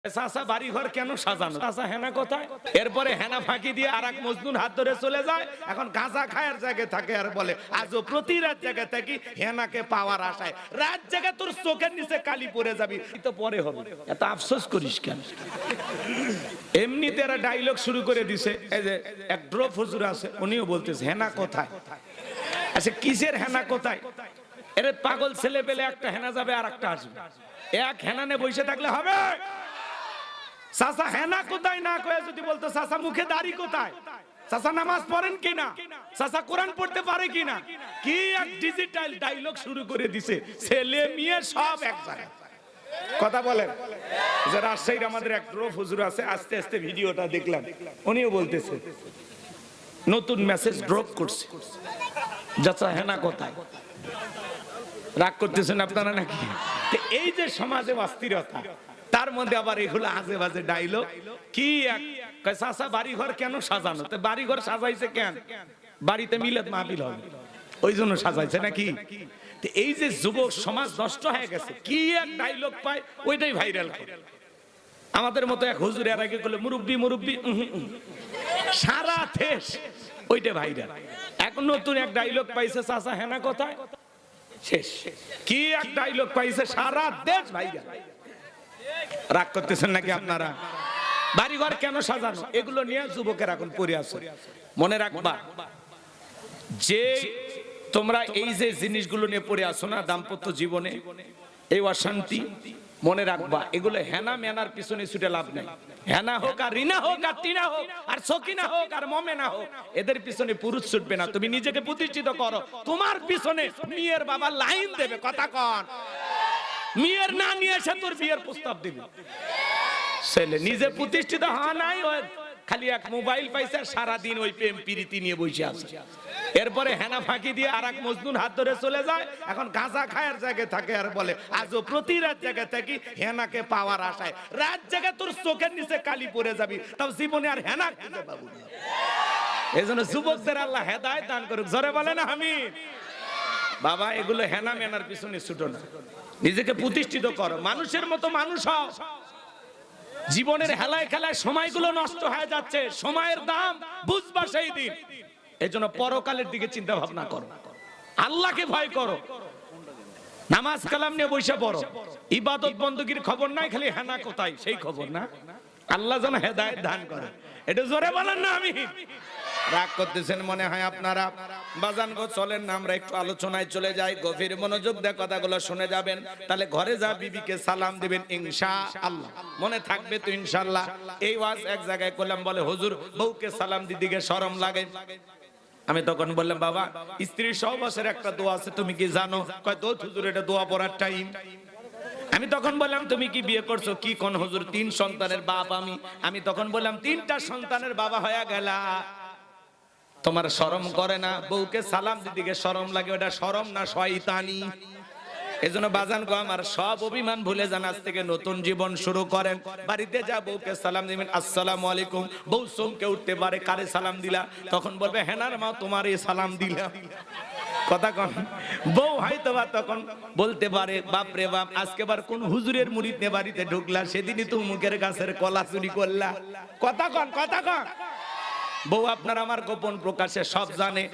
চাচা বাড়ি ঘর কেন সাজানো? চাচা হেনা কোথায়? এরপরে হেনা ফাঁকি দিয়ে আর এক মজনুর হাত ধরে চলে যায়। এখন গাঁজা খায়ের জায়গায় থাকে আর বলে আজও প্রতি রাত জায়গায় থাকি হেনাকে পাওয়ার আশায়। রাত জায়গায় তোর চোখের নিচে কালি পড়ে যাবি, তো পরে হবে। এত আফসোস করিস কেন? এমনিতে এরা ডায়লগ শুরু করে দিছে। এই যে এক ড্রপ হুজুর আছে, উনিও বলতেছে হেনা কোথায়। আচ্ছা কিসের হেনা কোথায়? এর পাগল ছেলে পেলে একটা হেনা যাবে আর একটা আসবে, এক হেনা নে বসে থাকলে হবে? চাচা হেনা কোথায় না কয়ে যদি বলতো চাচা মুখে দাড়ি কোথায়, চাচা নামাজ পড়েন কিনা, চাচা কোরআন পড়তে পারে কিনা, কি এক ডিজিটাল ডায়লগ শুরু করে দিছে। ছেলে মেয়ে সব এক জায়গায় কথা বলেন। যে রাজশাহীর আমাদের এক ড্রপ হুজুর আছে, আস্তে আস্তে ভিডিওটা দেখলাম, উনিও বলতেছে নতুন মেসেজ ড্রপ করছে, চাচা হেনা কোথায়। রাগ করতেছেন আপনারা নাকি? এই যে সমাজে অস্থিরতা, তার মধ্যে আবার এগুলো আজে বাজে ডায়লগ। কি এক চাচা বাড়ি ঘর কেন সাজানো? তো বাড়ি ঘর সাজাইছে কেন? বাড়িতে মিলাদ মাহফিল হবে ওই জন্য সাজাইছে নাকি? এই যে যুবক সমাজ নষ্ট হয়ে গেছে, কি এক ডায়লগ পায় ওইটাই ভাইরাল করে। আমাদের মতো এক হুজুর এর আগে বলে মুরব্বি মুরব্বি, সারা দেশ ওইটা ভাইরাল। এখন নতুন এক ডায়লগ পাইছে, চাচা হেনা কোথায়, শেষ। কি এক ডায়লগ পাইছে, সারা দেশ ভাইরাল। রাগ করতেছেন নাকি আপনারা? বাড়িঘর কেন সাজানো, এগুলো নিয়ে যুবকের এখন পড়ে আছে। মনে রাখবা যে তোমরা এই যে জিনিসগুলো নিয়ে পড়ে আসো না দাম্পত্য জীবনে, এই অশান্তি, মনে রাখবা এগুলো হেনা মেনার পিছনে ছুটে লাভ নেই। হেনা হোক আর রিনা হোক আর টিনা হোক আর সকিনা হোক আর মমেনা হোক, এদের পিছনে পুরুষ ছুটবে না। তুমি নিজেকে প্রতিষ্ঠিত করো, তোমার পিছনে মেয়ের বাবা লাইন দেবে। কথা কন, মেয়ের না নিয়ে এসে তোর বিয়ের প্রস্তাব দিবে। ছেলে নিজে প্রতিষ্ঠিত হওয়া নাই, খালি এক মোবাইল পাইছে, সারাদিন ওই প্রেম প্রীতি নিয়ে বসে আছে। এরপরে হেনা ফাঁকি দিয়ে আর এক মজনুর হাত ধরে চলে যায়। এখন গাঁজা খায়ের জায়গায় থাকে আর বলে আজও প্রতি রাত জায়গায় থাকি হেনাকে পাওয়ার আশায়। রাত জায়গায় তোর চোখের নিচে কালি পড়ে যাবি, তাও জীবনে আর হেনা খুঁজে পাবো না। এই জন্য যুবকদের আল্লাহ হেদায়েত দান করুক, জোরে বলেন আমিন। বাবা এগুলো হেনা মেনার পিছনে ছুটো না, নিজেকে প্রতিষ্ঠিত করো, মানুষের মতো মানুষ হও। জীবনের হেলায় খেলায় সময়গুলো নষ্ট হয়ে যাচ্ছে, সময়ের দাম বুঝবা সেই দিন। এই জন্য পরকালের দিকে চিন্তা ভাবনা করো, আল্লাহকে ভয় করো, নামাজ কালাম নিয়ে বসে পড়ো। ইবাদত বন্দগির খবর নাই, খালি হেনা কোথায় সেই খবর না। আল্লাহ যেন হেদায়েত দান করে, এটা জোরে বলেন না আমি। রাগ করতেছেন মনে হয় আপনারা। বাজান গো চলেন না আমরা একটু আলোচনায় চলে যাই, গভীর মনোযোগ দিয়ে কথাগুলো শুনে যাবেন, তাহলে ঘরে যা বিবিকে সালাম দিবেন ইনশাআল্লাহ। মনে থাকবে তো ইনশাআল্লাহ? এই ওয়াজ এক জায়গায় করলাম, বলে হুজুর বউকে সালাম দিদিকে শরম লাগে। আমি তখন বললাম বাবা স্ত্রীর সহবাসের একটা দোয়া আছে, তুমি কি জানো? কয় তো হুজুর এটা দোয়া পড়ার টাইম। আমি তখন বললাম তুমি কি বিয়ে করছো? কি কোন হুজুর 3 সন্তানের বাপ আমি। আমি তখন বললাম 3টা সন্তানের বাবা হয়ে গেলা, তোমার শরম করে না? বউকে সালাম দিদিকে শরম লাগে, ওটা শরম না শয়তানি। এজন্য বাজান গো আমার সব অভিমান ভুলে যান, আজ থেকে নতুন জীবন শুরু করেন। বাড়িতে যা বউকে সালাম দিবেন আসসালামু আলাইকুম। বউ চমকে উঠতে পারে, কারে সালাম দিলা? তখন বলবে হেনার মা তোমারই সালাম দিলাম। কথা কন। বউ হয়তো বা তখন বলতে পারে বাপ রে বাপ, আজকে বার কোন হুজুরের মুরিদ নে বাড়িতে ঢুকলা, সেদিনই তো মুখের গাছের কলা চুরি করলা। কথা কন, কথা কন। বউ আপনার আমার গোপন প্রকাশে সব জানে।